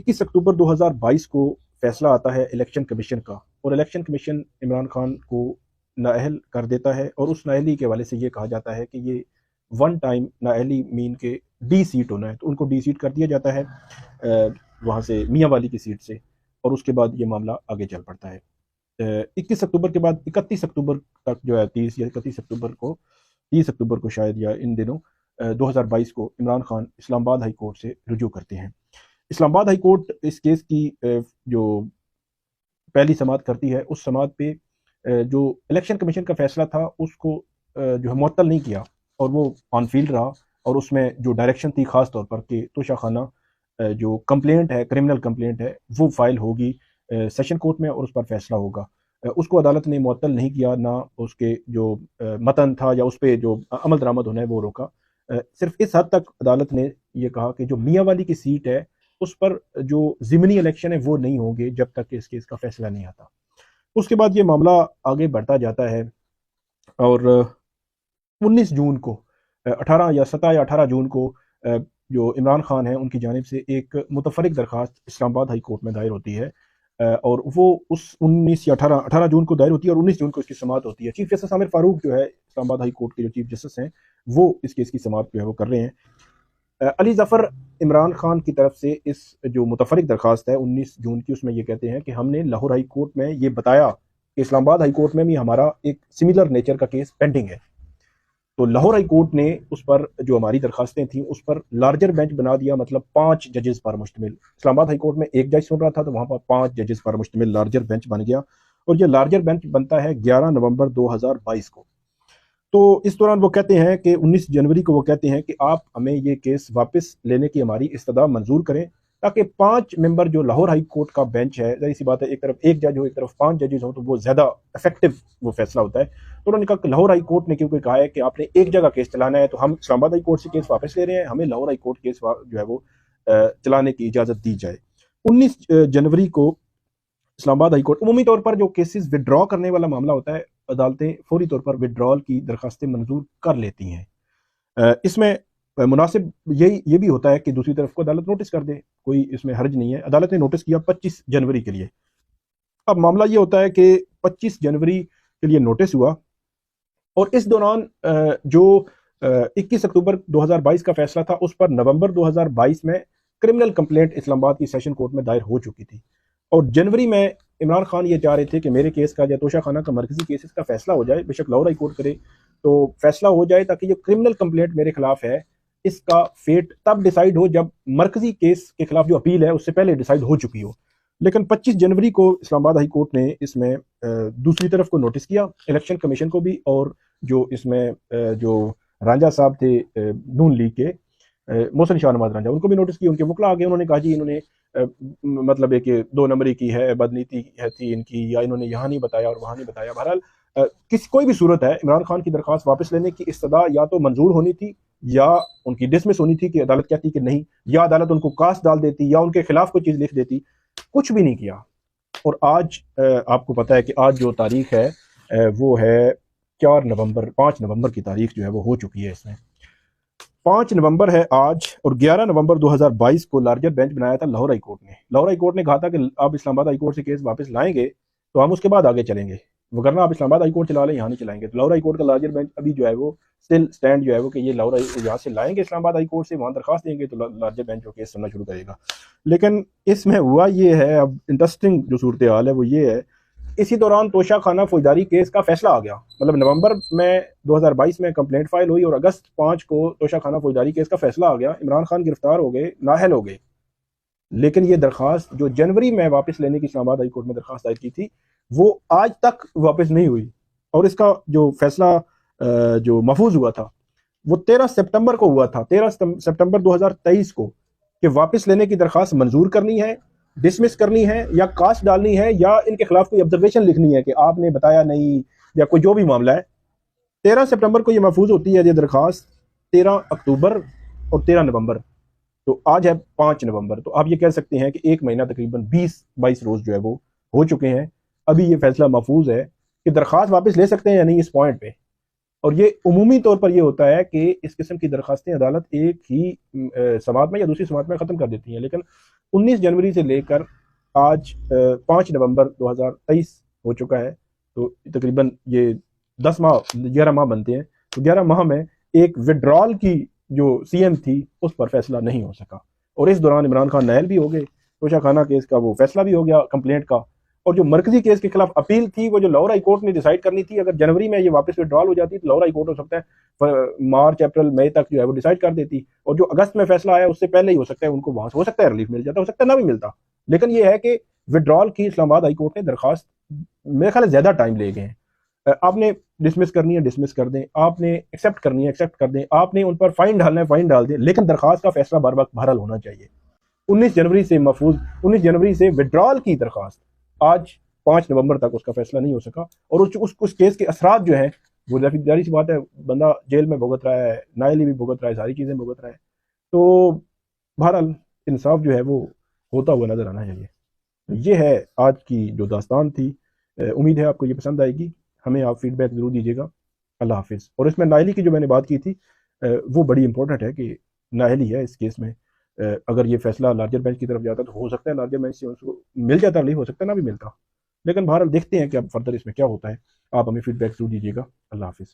21 अक्टूबर 2022 को फैसला आता है इलेक्शन कमीशन का, और इलेक्शन कमीशन इमरान खान को नाअहल कर देता है, और उस नाअहली के हवाले से ये कहा जाता है कि ये वन टाइम नाअहली मीन के डी सीट होना है, तो उनको डी सीट कर दिया जाता है वहाँ से मियाँ वाली की सीट से, और उसके बाद ये मामला आगे चल पड़ता है। 21 अक्टूबर के बाद 31 अक्टूबर तक जो है 30 या 30 अक्टूबर को शायद, या इन दिनों 2022 को इमरान खान इस्लामाबाद हाई कोर्ट से रुजू करते हैं। इस्लामाबाद हाई कोर्ट इस केस की जो पहली समाअत करती है, उस समाअत पे जो इलेक्शन कमीशन का फैसला था उसको जो है मुअत्तल नहीं किया, और वो ऑन फील्ड रहा, और उसमें जो डायरेक्शन थी ख़ास तौर पर कि तोशा खाना जो कंप्लेंट है, क्रिमिनल कंप्लेंट है, वो फाइल होगी सेशन कोर्ट में और उस पर फैसला होगा। उसको अदालत ने मुअत्तल नहीं किया, ना उसके जो मतन था या उस पर जो अमल दरामद होना है वो रोका। सिर्फ इस हद तक अदालत ने ये कहा कि जो मियाँ वाली की सीट है उस पर जो ज़िमनी इलेक्शन है वो नहीं होंगे जब तक कि इस केस का फैसला नहीं आता। उसके बाद ये मामला आगे बढ़ता जाता है, और 19 जून को 18 या 17 या 18 जून को जो इमरान खान है उनकी जानिब से एक मुतफरिक दरख्वास्त इस्लामाबाद हाई कोर्ट में दायर होती है, और वो उस 19 या 18 जून को दायर होती है, और 19 जून को इसकी समाअत होती है। चीफ जस्टिस आमिर फारूक जो है इस्लामाबाद हाई कोर्ट के जो चीफ जस्टिस हैं, वो इस केस की समाअत जो है वो कर रहे हैं। अली ज़फ़र इमरान खान की तरफ से इस जो मुतफरिक दरख्वास्त है 19 जून की, उसमें ये कहते हैं कि हमने लाहौर हाई कोर्ट में ये बताया कि इस्लामाबाद हाई कोर्ट में भी हमारा एक सिमिलर नेचर का केस पेंडिंग है। तो लाहौर हाई कोर्ट ने उस पर जो हमारी दरखास्तें थीं उस पर लार्जर बेंच बना दिया, मतलब 5 जजेस पर मुश्तमिल। इस्लामाबाद हाई कोर्ट में एक जज सुन रहा था, तो वहाँ पर 5 जजेस पर मुश्तमिल लार्जर बेंच बन गया, और ये लार्जर बेंच बनता है 11 नवंबर 2022 को। तो इस दौरान वो कहते हैं कि 19 जनवरी को वो कहते हैं कि आप हमें ये केस वापस लेने की हमारी इस्तदा मंजूर करें, ताकि 5 मेंबर जो लाहौर हाई कोर्ट का बेंच है, ज़ाहिर सी बात है एक तरफ एक जज हो एक तरफ 5 जजेस हो, तो वो ज़्यादा इफेक्टिव वो फैसला होता है। तो उन्होंने कहा कि लाहौर हाई कोर्ट ने क्योंकि कहा है कि आपने एक जगह केस चलाना है, तो हम इस्लामाबाद हाई कोर्ट से केस वापस ले रहे हैं, हमें लाहौर हाई कोर्ट केस जो है वो चलाने की इजाज़त दी जाए। 19 जनवरी को इस्लामाबाद हाई कोर्ट, उमूमी तौर पर जो केसेस विड्रॉ करने वाला मामला होता है, अदालतें फौरी तौर पर विड्रॉल की दरखास्तें मंजूर कर लेती हैं। इसमें मुनासिब ये भी होता है कि दूसरी तरफ को अदालत नोटिस कर दे, कोई इसमें हर्ज नहीं है। अदालत ने नोटिस किया 25 जनवरी के लिए। अब मामला ये होता है कि 25 जनवरी के लिए नोटिस हुआ, और इस दौरान जो 21 अक्टूबर 2022 का फैसला था उस पर नवंबर 2022 में क्रिमिनल कंप्लेंट इस्लामाबाद की सेशन कोर्ट में दायर हो चुकी थी, और जनवरी में इमरान खान ये चाह रहे थे कि मेरे केस का या तोशा खाना का मरकजी केसेस का फैसला हो जाए, बेशक लाहौर हाई कोर्ट करे तो फैसला हो जाए, ताकि जो क्रिमिनल कंप्लेंट मेरे खिलाफ है इसका फेट तब डिसाइड हो जब मरकजी केस के खिलाफ जो अपील है उससे पहले डिसाइड हो चुकी हो। लेकिन 25 जनवरी को इस्लामाबाद हाई कोर्ट ने इसमें दूसरी तरफ को नोटिस किया, इलेक्शन कमीशन को भी, और जो इसमें जो रांझा साहब थे नून लीग के, मोहसिन शाहनवाज रांझा, उनको भी नोटिस किया। उनके वकला आगे उन्होंने कहा जी इन्होंने मतलब एक 2 नंबरी की है, बदनीति है थी इनकी, या इन्होंने यहाँ नहीं बताया और वहाँ नहीं बताया। बहरहाल कोई भी सूरत है, इमरान खान की दरख्वास्त वापस लेने की इस्तदा या तो मंजूर होनी थी या उनकी डिसमिस होनी थी कि अदालत कहती कि नहीं, या अदालत उनको कास्ट डाल देती या उनके खिलाफ कोई चीज़ लिख देती। कुछ भी नहीं किया। और आज आपको पता है कि आज जो तारीख है वो है 5 नवंबर की तारीख जो है वो हो चुकी है। इसमें 5 नवंबर है आज, और 11 नवंबर 2022 को लार्जर बेंच बनाया था लाहौर हाई कोर्ट ने। लाहौर हाई कोर्ट ने कहा था कि आप इस्लामाबाद हाई कोर्ट से केस वापस लाएंगे तो हम उसके बाद आगे चलेंगे, वरना आप इस्लामाबाद हाई कोर्ट चला लें, यहाँ नहीं चलाएंगे। तो लाहौर हाई कोर्ट का लार्जर बेंच अभी जो है वो स्टिल स्टैंड जो है वो कि ये लाहौर यहाँ से लाएंगे इस्लामाबाद हाई कोर्ट से, वहाँ दरखास्त देंगे तो लार्जर बेंच जो केस सुनना शुरू करेगा। लेकिन इसमें हुआ ये है, अब इंटरेस्टिंग जो सूरत हाल है वो ये है, इसी दौरान तोशा खाना फौजदारी केस का फैसला आ गया। मतलब नवंबर में 2022 में कंप्लेंट फाइल हुई और अगस्त 5 को तोशा खाना फौजदारी केस का फैसला आ गया। इमरान खान गिरफ्तार हो गए, नाअहल हो गए। लेकिन ये दरखास्त जो जनवरी में वापस लेने की इस्लामाबाद हाई कोर्ट में दरखास्त दायर की थी वो आज तक वापस नहीं हुई, और इसका जो फैसला जो महफूज हुआ था वो 13 सितंबर को हुआ था, 13 सितंबर 2023 को, कि वापस लेने की दरखास्त मंजूर करनी है, डिसमिस करनी है, या कास्ट डालनी है, या इनके खिलाफ कोई ऑब्जर्वेशन लिखनी है कि आपने बताया नहीं, या कोई जो भी मामला है। 13 सितंबर को ये महफूज होती है ये दरखास्त, 13 अक्टूबर और 13 नवंबर, तो आज है 5 नवंबर। तो आप ये कह सकते हैं कि एक महीना तकरीबन 20-22 रोज जो है वो हो चुके हैं। अभी ये फैसला महफूज है कि दरखास्त वापस ले सकते हैं या नहीं इस पॉइंट पे। اور یہ عمومی طور پر یہ ہوتا ہے کہ اس قسم کی درخواستیں عدالت ایک ہی سماعت میں یا دوسری سماعت میں ختم کر دیتی ہیں، لیکن 19 جنوری سے لے کر آج 5 نومبر 2023 ہو چکا ہے، تو تقریباً یہ 11 ماہ بنتے ہیں، تو 11 ماہ میں ایک وڈرال کی جو سی ایم تھی اس پر فیصلہ نہیں ہو سکا، اور اس دوران عمران خان نااہل بھی ہو گئے، توشہ خانہ کیس کا وہ فیصلہ بھی ہو گیا کمپلینٹ کا، اور جو مرکزی کیس کے خلاف اپیل تھی وہ جو لاہور ہائی کورٹ نے ڈیسائیڈ کرنی تھی، اگر جنوری میں یہ واپس وڈرال ہو جاتی تو لاہور ہائی کورٹ ہو سکتا ہے مارچ اپریل مئی تک جو ہے وہ ڈیسائیڈ کر دیتی، اور جو اگست میں فیصلہ آیا اس سے پہلے ہی ہو سکتا ہے ان کو وہاں سے ہو سکتا ہے ریلیف مل جاتا، ہو سکتا ہے نہ بھی ملتا، لیکن یہ ہے کہ وڈرال کی اسلام آباد ہائی کورٹ نے درخواست میرے خیال ہے زیادہ ٹائم لے گئے ہیں، آپ نے ڈسمس کرنی ہے ڈسمس کر دیں، آپ نے ایکسیپٹ کرنی ہے ایکسیپٹ کر دیں، آپ نے ان پر فائن ڈالنا ہے فائن ڈال دیں، لیکن درخواست کا فیصلہ بر وقت بہرحال ہونا چاہیے۔ 19 جنوری سے محفوظ 19 جنوری سے وڈرال کی درخواست آج 5 نومبر تک اس کا فیصلہ نہیں ہو سکا، اور اس کیس کے اثرات جو ہیں وہ ظاہری سی بات ہے، بندہ جیل میں بھگت رہا ہے، نااہلی بھی بھگت رہا ہے، ساری چیزیں بھگت رہا ہے، تو بہرحال انصاف جو ہے وہ ہوتا ہوا نظر آنا چاہیے۔ یہ ہے آج کی جو داستان تھی، امید ہے آپ کو یہ پسند آئے گی، ہمیں آپ فیڈ بیک ضرور دیجیے گا۔ اللہ حافظ۔ اور اس میں نااہلی کی جو میں نے بات کی تھی وہ بڑی امپورٹنٹ ہے کہ نااہلی ہے اس کیس میں، اگر یہ فیصلہ لارجر بینچ کی طرف جاتا تو ہو سکتا ہے لارجر بینچ سے اس کو مل جاتا، نہیں ہو سکتا نہ بھی ملتا، لیکن بہرحال دیکھتے ہیں کہ اب فردر اس میں کیا ہوتا ہے۔ آپ ہمیں فیڈ بیک ضرور دیجیے گا۔ اللہ حافظ۔